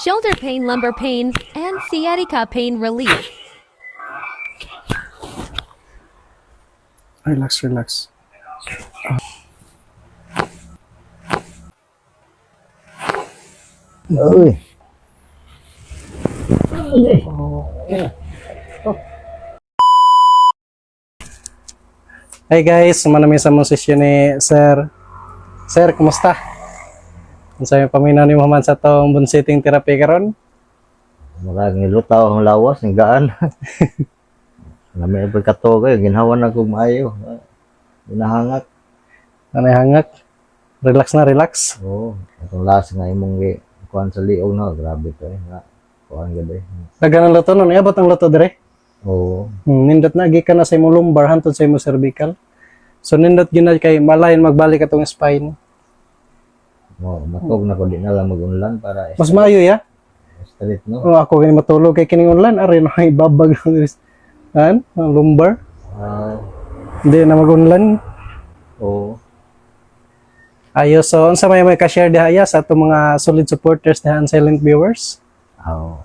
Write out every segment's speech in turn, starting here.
shoulder pain, lumbar pain, and sciatica pain relief. Relax, relax. Uy. Hi guys, manami sa mong session ni Sir. Sir, kumusta? Unsa may paminaw ni Muhammad sa tong bunsiting therapy karon? Murag nilutaw ang lawas, ng gaan. Nami ay pagkatoga, ginhawan na kong maayo. Ginahangak. Anay hangak. Relax na, relax. Oo. Itong last nga imong kuhan sa liog na. Grabe to eh. Kuhan gada eh. Dagan ang loto nun, iabot ang loto dire. Oo. Nindot na gikan na sa imong lumbar hantod sa imong cervical. So nindot ginad kay malayon magbalik atong spine. Matog na ko, di na lang mag-unlan para Mas maayo ya. straight, no? Oh, ako gani matulog kay kining online ari na ibabag ang lumbar. Hindi na mag-online. Oo. Ayos, so unsa may ka-share diha sa atong mga solid supporters diha and silent viewers? Oo.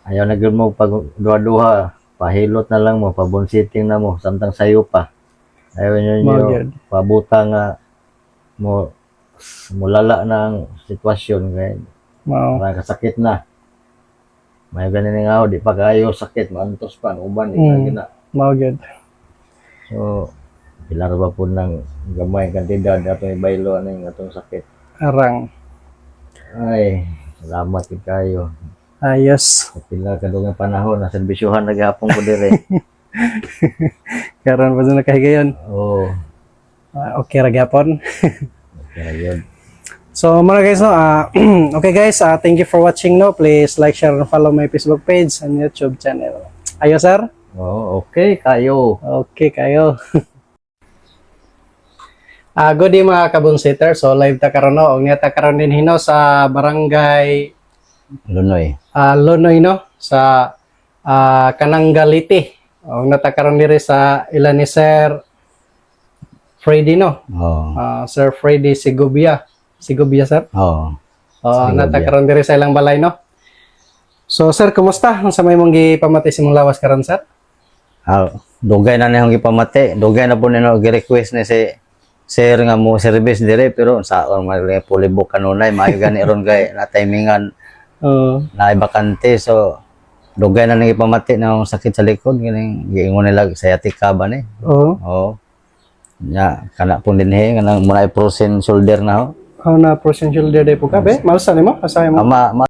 Ayaw na gyud mo pag duha-duha, pahilot na lang mo, pabunsiting na mo, samtang sayo pa. Ayaw nyo Magyud. pabuta nga mo mulala na ang sitwasyon kay Mao. parang kasakit na. May ganin nga di pa kayo sakit, maantos pa, ang uban, di na. Mao gyud. So, pilar ba po ng gamay kantidad atong ibaylo ano yung atong sakit. Arang. Ay, salamat kayo. Ayos. Sa pilar kadungang panahon, na serbisyuhan naghapon ko dire. Karon pa na kahigayon. Oo. Okay ra gyapon. Kaya yun. So mga guys no, okay guys, thank you for watching no. Please like, share and follow my Facebook page and YouTube channel. Ayo sir. Oo, okay kayo. Okay kayo. Good day mga kabunsitter. So live ta karon no, og niya ta karon din hino sa barangay Lunoy. Lonoy no sa Kananggaliti. Og natakaron diri sa ilan ni Sir Freddy no. Oo. Sir Freddy Sigubia. Sigubia sir. Oo. Sigubia. Natakaron diri sa ilang balay no. So sir, kumusta? Unsa may mong gipamati sa imong lawas karon sir? Dugay na niyang gipamati. Dugay na po nino gi-request ni si Sir nga mo service dire pero sa mga pulibok kanunay maayo gani ron kay na timingan na bakante so dugay na nang ipamati na akong sakit sa likod gining giingon nila sciatica ba ni. Oo. Ya kana po dinhi kanang muna frozen shoulder na ho. Na frozen shoulder day po ka be? Malsa nimo? Asahay mo?